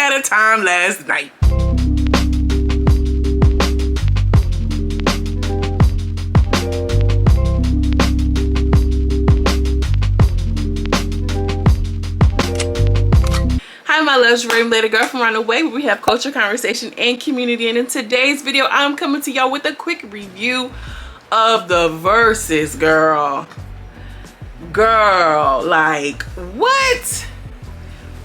had a time last night. Hi my loves, Ray Later Girl from around the way, where we have culture, conversation, and community. And in today's video, I'm coming to y'all with a quick review of the Verzuz, girl. Girl, like, what?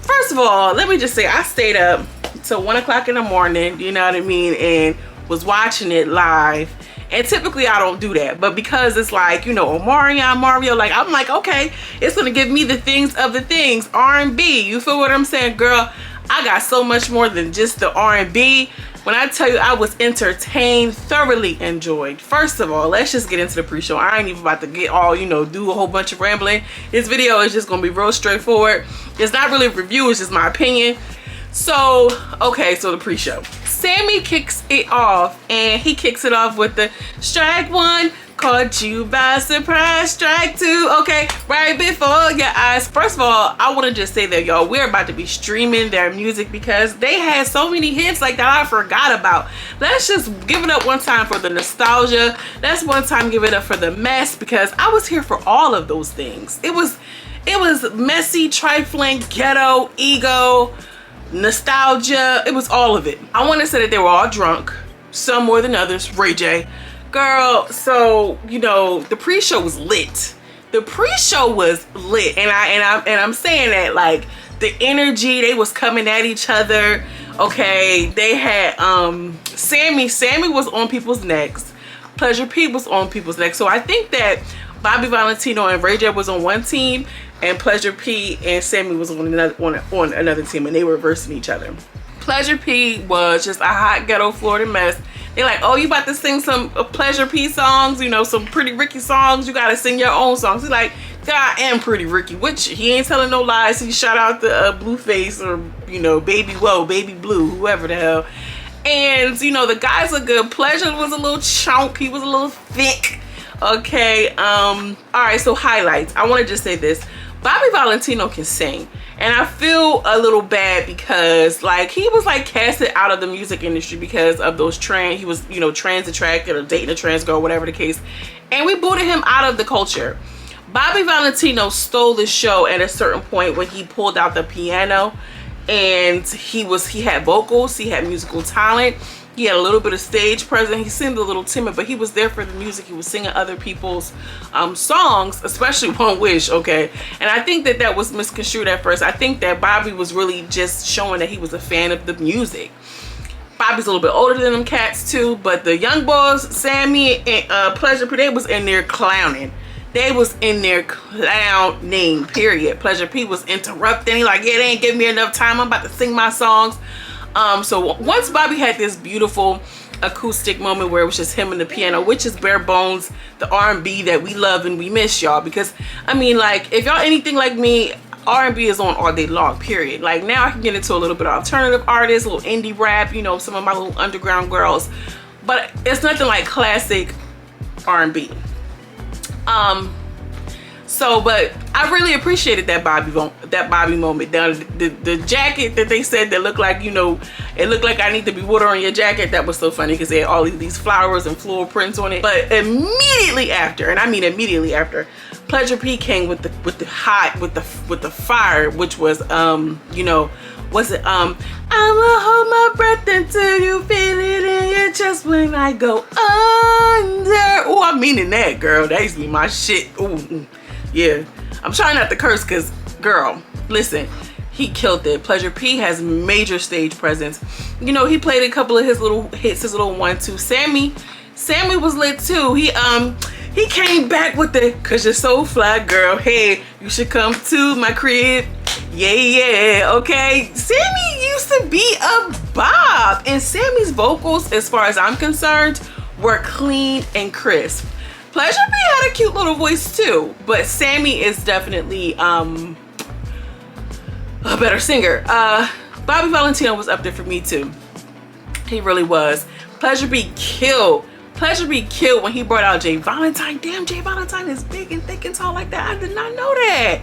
First of all, let me just say, I stayed up till 1 o'clock in the morning, you know what I mean, and was watching it live. And typically I don't do that, but because it's like, you know, Omarion, Mario, like, I'm like, okay, it's gonna give me the things of the things, R&B. You feel what I'm saying, girl? I got so much more than just the R&B. When I tell you I was entertained, thoroughly enjoyed. First of all, let's just get into the pre-show. I ain't even about to get all, you know, do a whole bunch of rambling. This video is just gonna be real straightforward. It's not really a review, it's just my opinion. So, okay, so the pre-show. Sammy kicks it off, and he kicks it off with the strike one, caught you by surprise, strike two, okay, right before your eyes. First of all, I want to just say that, y'all, we're about to be streaming their music because they had so many hits like that I forgot about. Let's just give it up one time for the nostalgia. Let's one time give it up for the mess, because I was here for all of those things. It was messy, trifling, ghetto, ego, nostalgia. It was all of it. I want to say that they were all drunk, some more than others. Ray J, girl. So, you know, the pre-show was lit. The pre-show was lit, and I'm saying that, like, the energy, they was coming at each other. Okay, they had Sammy was on people's necks. Pleasure P was on people's necks. So I think that Bobby Valentino and Ray J was on one team, and Pleasure P and Sammy was on another team, and they were versing each other. Pleasure P was just a hot ghetto Florida mess. They're like, oh, you about to sing some Pleasure P songs, you know, some Pretty Ricky songs, you gotta sing your own songs. He's like, God, I am Pretty Ricky, which he ain't telling no lies. He shout out the Blueface, or, you know, Baby Whoa, Baby Blue, whoever the hell. And, you know, the guys are good. Pleasure was a little chunk, he was a little thick. Okay, all right, so highlights. I want to just say this. Bobby Valentino can sing, and I feel a little bad because, like, he was like casted out of the music industry because of those he was, you know, trans attracted or dating a trans girl, whatever the case, and we booted him out of the culture. Bobby Valentino stole the show at a certain point when he pulled out the piano, and he had vocals, he had musical talent. He had a little bit of stage presence. He seemed a little timid, but he was there for the music. He was singing other people's songs, especially One Wish, okay? And I think that that was misconstrued at first. I think that Bobby was really just showing that he was a fan of the music. Bobby's a little bit older than them cats too, but the young boys, Sammy and Pleasure P, they was in there clowning. They was in there clowning, period. Pleasure P was interrupting. He like, yeah, they ain't giving me enough time. I'm about to sing my songs. So once Bobby had this beautiful acoustic moment where it was just him and the piano, which is bare bones the R&B that we love and we miss, y'all, because I mean, like, if y'all anything like me, R&B is on all day long, period. Like, now I can get into a little bit of alternative artists, a little indie rap, you know, some of my little underground girls, but it's nothing like classic R&B. So, but I really appreciated that Bobby moment. The jacket that they said that looked like, you know, it looked like I need to be watering your jacket. That was so funny because they had all of these flowers and floral prints on it. But immediately after, and I mean immediately after, Pleasure P came with the fire, which was you know, was it I'ma hold my breath until you feel it in your chest when I go under. Oh, I'm meaning that, girl. That used to be my shit. Ooh. Yeah, I'm trying not to curse because, girl, listen, he killed it. Pleasure P has major stage presence. You know, he played a couple of his little hits, his little 1-2. Sammy was lit too. He came back with the "cause you're so fly, girl, hey, you should come to my crib." Yeah, okay. Sammy used to be a bop, and Sammy's vocals, as far as I'm concerned, were clean and crisp. Pleasure P had a cute little voice too, but Sammy is definitely a better singer. Bobby Valentino was up there for me too. He really was. Pleasure P killed. Pleasure P killed when he brought out Jay Valentine. Damn, Jay Valentine is big and thick and tall like that. I did not know that.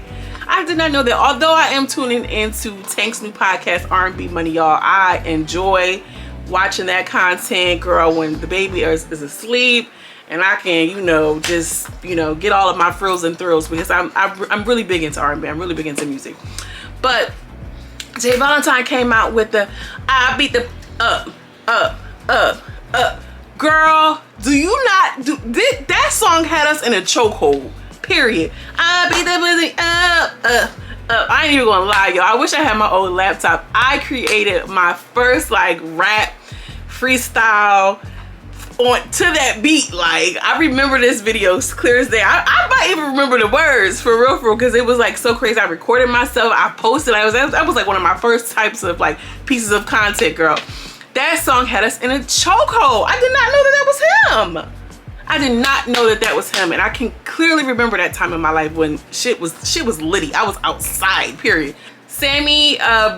I did not know that. Although I am tuning into Tank's new podcast, R&B Money, y'all, I enjoy watching that content, girl, when the baby is asleep and I can, you know, just, you know, get all of my frills and thrills, because I'm really big into R&B. I'm really big into music. But Jay Valentine came out with the I beat the up. Girl, do you not do that song had us in a chokehold, period. I beat the up. I ain't even gonna lie, y'all. I wish I had my old laptop. I created my first like rap freestyle to that beat. Like, I remember this video clear as day. I might even remember the words for real, because it was like so crazy. I recorded myself, I posted. That was like one of my first types of like pieces of content, girl. That song had us in a chokehold. I did not know that was him. I did not know that was him, and I can clearly remember that time in my life when shit was litty. I was outside, period. Sammy,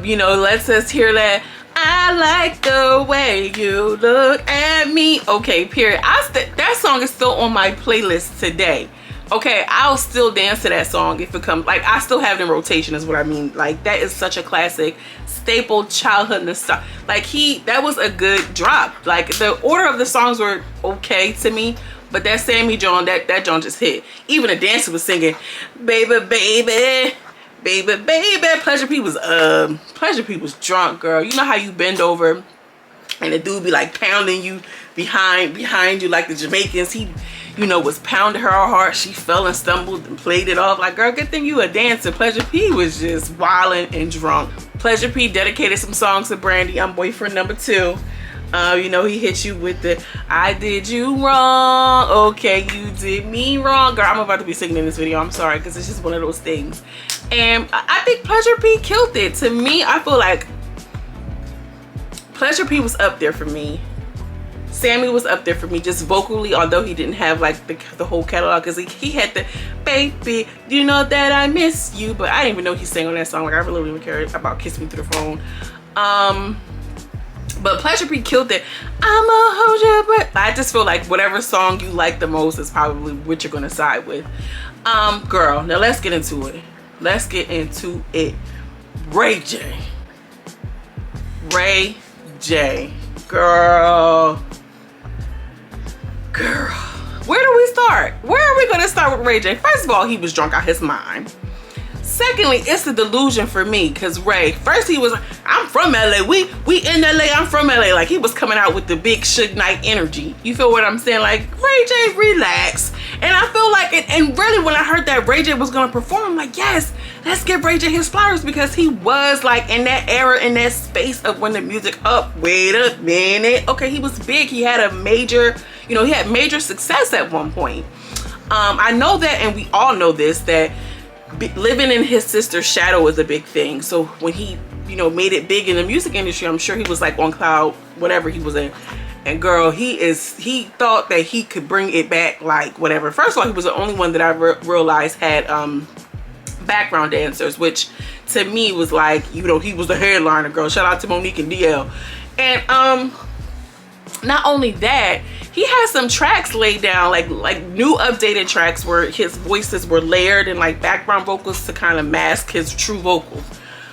you know, lets us hear that I like the way you look at me. Okay, period. That song is still on my playlist today. Okay, I'll still dance to that song if it comes. Like, I still have it in rotation, is what I mean. Like, that is such a classic, staple childhood nostalgia. Like, that was a good drop. Like, the order of the songs were okay to me, but that Sammy John, that John just hit. Even the dancer was singing, baby, baby, baby, baby. Pleasure P was drunk, girl. You know how you bend over and the dude be like pounding you behind you like the Jamaicans. He, you know, was pounding her heart. She fell and stumbled and played it off. Like, girl, good thing you a dancer. Pleasure P was just wilding and drunk. Pleasure P dedicated some songs to Brandy. I'm boyfriend number 2. You know, he hit you with the I did you wrong, okay, you did me wrong. Girl, I'm about to be singing in this video. I'm sorry, because it's just one of those things. And I think Pleasure P killed it. To me, I feel like Pleasure P was up there for me. Sammy was up there for me, just vocally, although he didn't have like the whole catalog, because he had the baby, do you know that I miss you? But I didn't even know he sang on that song. Like, I really don't even care about Kiss Me Through the Phone. But Pleasure P killed it. I'ma hold your breath. I just feel like whatever song you like the most is probably what you're gonna side with. Girl, now let's get into it. Let's get into it. Ray J. Ray J. Girl. Where do we start? Where are we gonna start with Ray J? First of all, he was drunk out his mind. Secondly, it's a delusion for me, because Ray, first he was, I'm from LA, we in LA, I'm from LA. Like, he was coming out with the big Suge Knight energy. You feel what I'm saying? Like, Ray J, relax. And I feel like, and really when I heard that Ray J was gonna perform, I'm like, yes, let's give Ray J his flowers, because he was like in that era, in that space of when the music wait a minute. Okay, he was big, he had a major, you know, he had major success at one point. I know that, and we all know this, that living in his sister's shadow is a big thing. So when he, you know, made it big in the music industry, I'm sure he was like on cloud, whatever he was in. And girl, he thought that he could bring it back, like whatever. First of all, he was the only one that I realized had background dancers, which to me was like, you know, he was the headliner, girl. Shout out to Monique and DL. And not only that, he had some tracks laid down, like new updated tracks where his voices were layered and like background vocals to kind of mask his true vocals.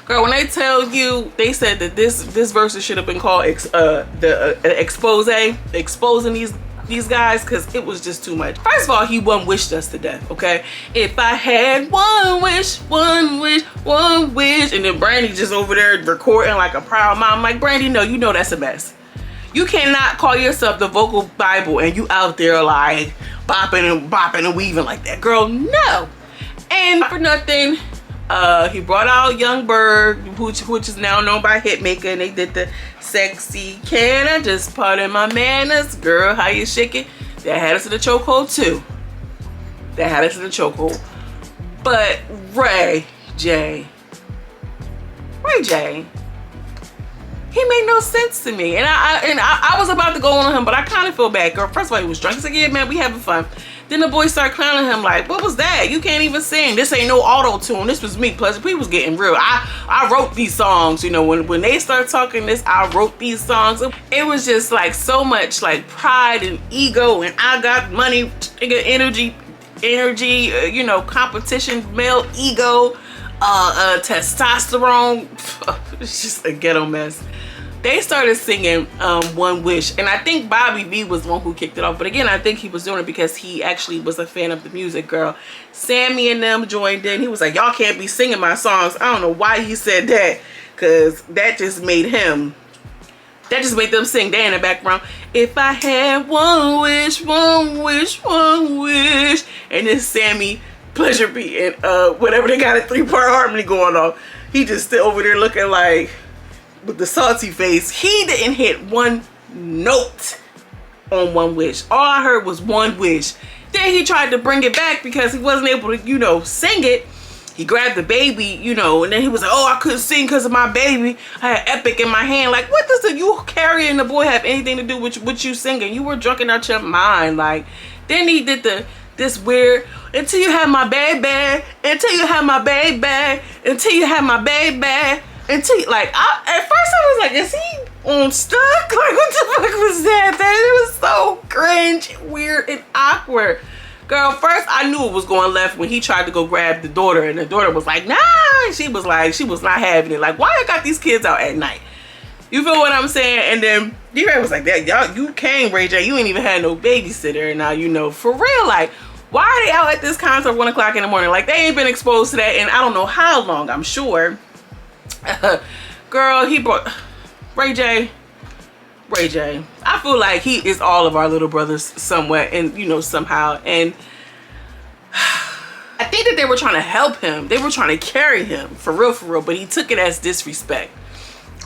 Girl, when they tell you, they said that this verse should have been called exposing these guys, because it was just too much. First of all, he wished us to death, okay? If I had one wish, and then Brandy just over there recording like a proud mom. Like, Brandy, no, you know that's a mess. You cannot call yourself the vocal Bible and you out there like bopping and weaving like that, girl. No. And for nothing, he brought out Young Bird, which is now known by Hitmaker, and they did the sexy, can I just pardon my manners, girl, how you shake it? That had us in the chokehold too. That had us in the chokehold. But Ray J, he made no sense to me. And I was about to go on him, but I kind of feel bad, girl. First of all, he was drunk. He's like, yeah, man, we having fun. Then the boys start clowning him like, what was that? You can't even sing. This ain't no auto-tune. This was me. Pleasure P was getting real. I wrote these songs, you know, when they start talking this, I wrote these songs. It was just like so much like pride and ego and I got money, energy, you know, competition, male ego. testosterone. It's just a ghetto mess. They started singing One Wish, and I think Bobby B was the one who kicked it off. But again, I think he was doing it because he actually was a fan of the music. Girl, Sammy and them joined in. He was like, y'all can't be singing my songs. I don't know why he said that, because that just made them sing. They in the background, if I had one wish, one wish, one wish. And then Sammy, Pleasure Beat, and whatever they got a 3-part harmony going on. He just stood over there looking like, with the salty face. He didn't hit one note on One Wish. All I heard was One Wish. Then he tried to bring it back because he wasn't able to, you know, sing it. He grabbed the baby, you know, and then he was like, oh, I couldn't sing because of my baby. I had Epic in my hand. Like, what does you carrying the boy have anything to do with you singing? You were drunk out your mind. Like, then he did this weird, until you have my baby, until you have my baby, until you have my baby. Until, like, at first I was like, is he on stuck? Like, what the fuck was that? It was so cringe, weird, and awkward. Girl, first I knew it was going left when he tried to go grab the daughter, and the daughter was like, nah. She was not having it. Like, why you got these kids out at night? You feel what I'm saying? And then D-Ray was like, that y'all, you came, Ray J. You ain't even had no babysitter. And now, you know, for real, like, why are they out at this concert at 1 o'clock in the morning? Like, they ain't been exposed to that in I don't know how long, I'm sure. Girl, he brought Ray J. I feel like he is all of our little brothers somewhere, and you know, somehow. And I think that they were trying to help him. They were trying to carry him for real. But he took it as disrespect,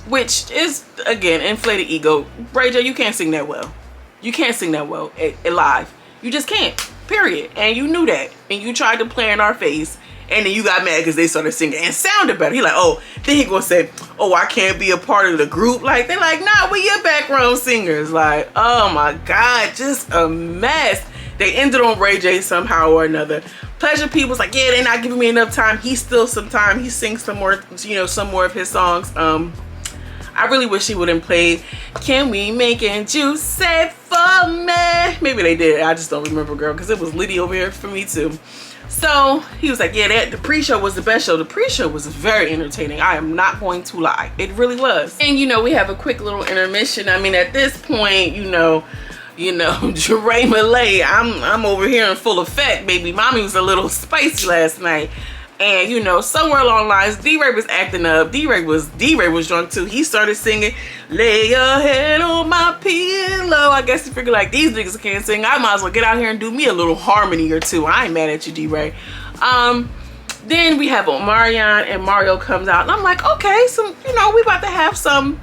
which is again inflated ego. Ray J, you can't sing that well. You can't sing that well live. You just can't. Period. And you knew that, and you tried to play in our face. And then you got mad because they started singing and sounded better. He like, oh, then he gonna say, oh, I can't be a part of the group. Like, they're like, nah, we your background singers. Like, oh my God, just a mess. They ended on Ray J somehow or another. Pleasure P was like, yeah, they're not giving me enough time. He still some time. He sings some more, you know, some more of his songs. I really wish he wouldn't play Can We Make It Juicy for Me? Maybe they did. I just don't remember, girl, because it was litty over here for me too. So he was like, yeah, the pre-show was the best show. The pre-show was very entertaining. I am not going to lie. It really was. And, you know, we have a quick little intermission. I mean, at this point, you know, Jeray Malay, I'm over here in full effect, baby. Mommy was a little spicy last night. And, you know, somewhere along the lines, D-Ray was acting up. D-Ray was drunk too. He started singing, lay your head on my pillow. I guess he figured like, these niggas can't sing. I might as well get out here and do me a little harmony or two. I ain't mad at you, D-Ray. Then we have Omarion and Mario comes out. And I'm like, okay, so, you know, we about to have some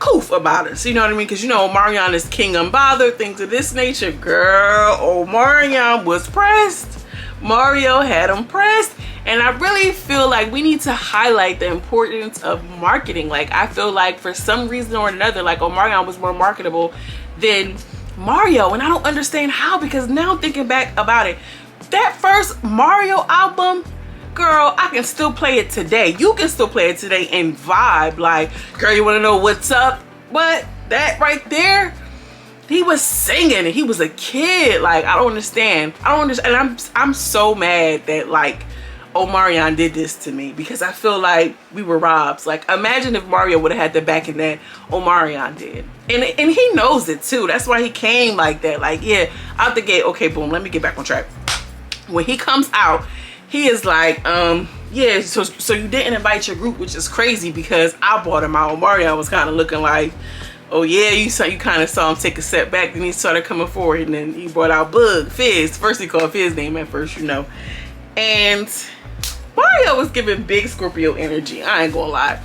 coof about us. You know what I mean? Because, you know, Omarion is king unbothered, things of this nature. Girl, Omarion was pressed. Mario had him pressed. And I really feel like we need to highlight the importance of marketing. Like, I feel like for some reason or another, like Omarion was more marketable than Mario. And I don't understand how, because now thinking back about it, that first Mario album, girl, I can still play it today. You can still play it today and vibe. Like, girl, you want to know what's up? What? That right there? He was singing and he was a kid. Like, I don't understand. And I'm so mad that, like, Omarion did this to me, because I feel like we were robbed. Like, imagine if Mario would have had the backing that Omarion did. And he knows it too. That's why he came like that. Like, yeah, out the gate, okay, boom, let me get back on track. When he comes out, he is like, yeah, so you didn't invite your group, which is crazy because I bought him out. Omarion was kind of looking like, oh yeah, you kind of saw him take a step back, then he started coming forward, and then he brought out Fizz. First he called Fizz name at first, you know. And Mario was giving big Scorpio energy. I ain't gonna lie.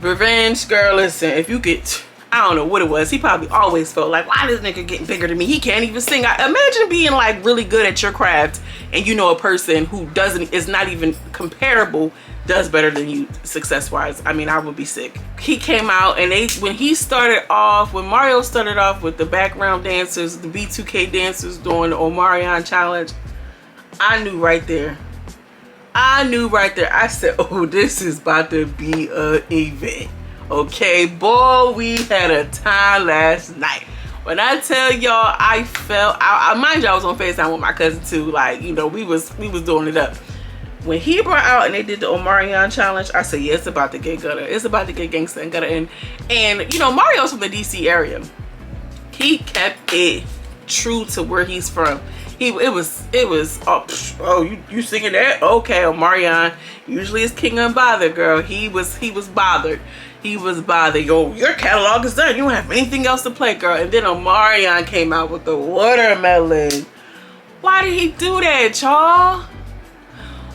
Revenge, girl, listen, if you get, I don't know what it was. He probably always felt like, why this nigga getting bigger than me? He can't even sing. Imagine being like really good at your craft and you know a person who is not even comparable does better than you success wise. I mean, I would be sick. He came out and when Mario started off with the background dancers, the B2K dancers doing the Omarion challenge, I knew right there. I said, oh, this is about to be an event. Okay, boy, we had a time last night. When I tell y'all, I mind you, I was on FaceTime with my cousin too. Like, you know, we was doing it up. when he brought out and they did the Omarion challenge, I said, yeah, it's about to get gutter. It's about to get gangsta and gutter. And you know, Mario's from the DC area. He kept it true to where he's from. It was oh, you singing that? Okay, Omarion usually is king unbothered, girl. He was bothered. He was bothered. Yo, your catalog is done. You don't have anything else to play, girl. And then Omarion came out with the watermelon. Why did he do that, y'all?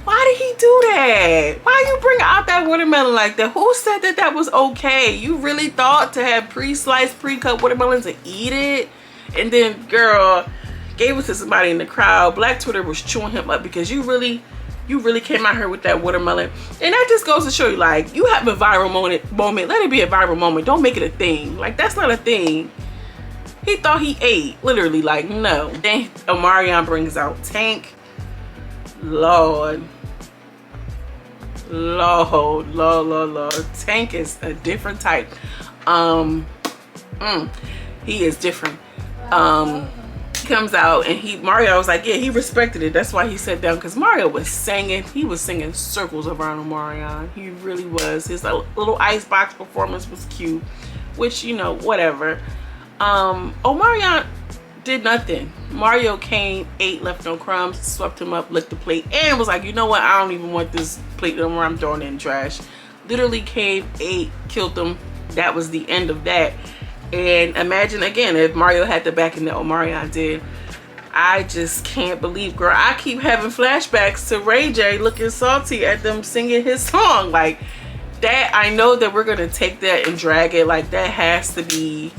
Why did he do that? Why you bring out that watermelon like that? Who said that that was okay? You really thought to have pre-sliced, pre-cut watermelons and eat it? And then, girl, gave it to somebody in the crowd. Black Twitter was chewing him up because you really came out here with that watermelon. And that just goes to show you, like, you have a viral moment. Let it be a viral moment. Don't make it a thing. Like, that's not a thing. He thought he ate. Literally, like, no. Then Omarion brings out Tank. Lord. Tank is a different type. He is different. He comes out and Mario was like, yeah, he respected it. That's why he sat down, because Mario was singing. He was singing circles around Omarion. He really was. His little icebox performance was cute, which, you know, whatever. Omarion did nothing. Mario came, ate, left no crumbs, swept him up, licked the plate, and was like, you know what? I don't even want this plate no more. I'm throwing it in trash. Literally came, ate, killed them. That was the end of that. And imagine again if Mario had the backing that Omarion did. I just can't believe, girl. I keep having flashbacks to Ray J looking salty at them singing his song. Like that, I know that we're gonna take that and drag it. Like that has to be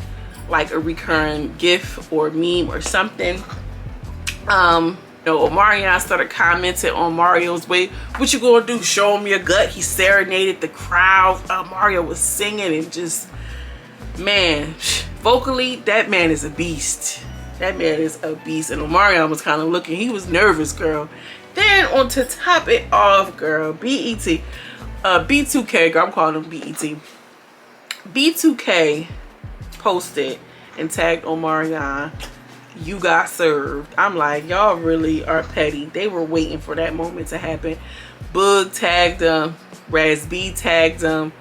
like a recurring gif or meme or something. You know, Omarion started commenting on Mario's way. What you gonna do? Show him your gut? He serenaded the crowd. Mario was singing and just, man, vocally, that man is a beast. That man is a beast. And Omarion was kind of looking, he was nervous, girl. Then on to top it off, girl, B2K, girl, I'm calling him BET. B2K posted and tagged Omarion, you got served. I'm like, y'all really are petty. They were waiting for that moment to happen. Boog tagged him, Raz B tagged him,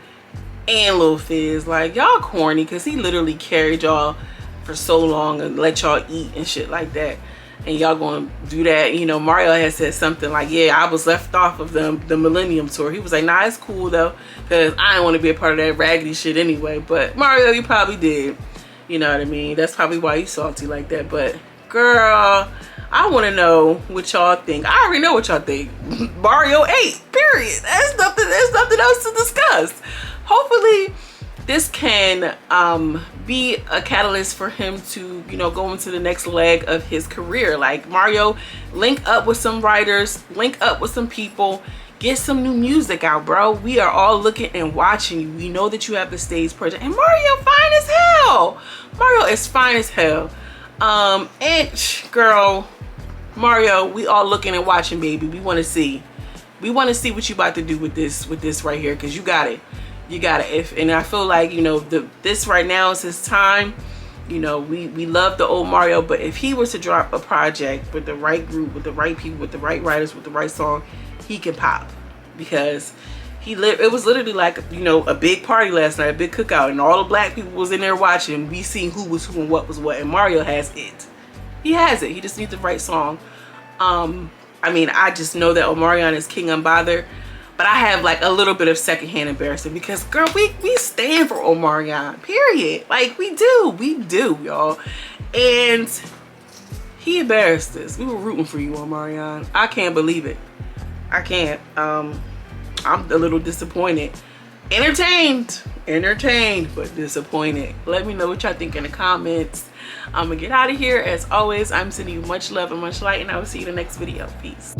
and Lil Fizz. Like, y'all corny, because he literally carried y'all for so long and let y'all eat and shit like that. And y'all gonna do that. You know, Mario has said something like, yeah, I was left off of the Millennium Tour. He was like, nah, it's cool though, because I didn't want to be a part of that raggedy shit anyway. But Mario, you probably did. You know what I mean? That's probably why you salty like that. But girl, I want to know what y'all think. I already know what y'all think. Mario 8, period. There's nothing else to discuss. Hopefully this can be a catalyst for him to, you know, go into the next leg of his career. Like Mario, link up with some writers, link up with some people, get some new music out, bro. We are all looking and watching you. We know that you have the stage project, and Mario fine as hell. Mario is fine as hell. And girl, Mario, we all looking and watching, baby. We want to see what you about to do with this right here, because you got it. You got it. And I feel like, you know, this right now is his time. You know, we love the old Mario, but if he was to drop a project with the right group, with the right people, with the right writers, with the right song, he can pop. Because it was literally like, you know, a big party last night, a big cookout, and all the black people was in there watching. We seen who was who and what was what, and Mario has it. He has it. He just needs the right song. I mean, I just know that Omarion is king unbothered. But I have like a little bit of secondhand embarrassment because, girl, we stand for Omarion, period. Like, we do, y'all. And he embarrassed us. We were rooting for you, Omarion. I can't believe it. I can't. I'm a little disappointed. Entertained, but disappointed. Let me know what y'all think in the comments. I'm gonna get out of here. As always, I'm sending you much love and much light, and I will see you in the next video. Peace.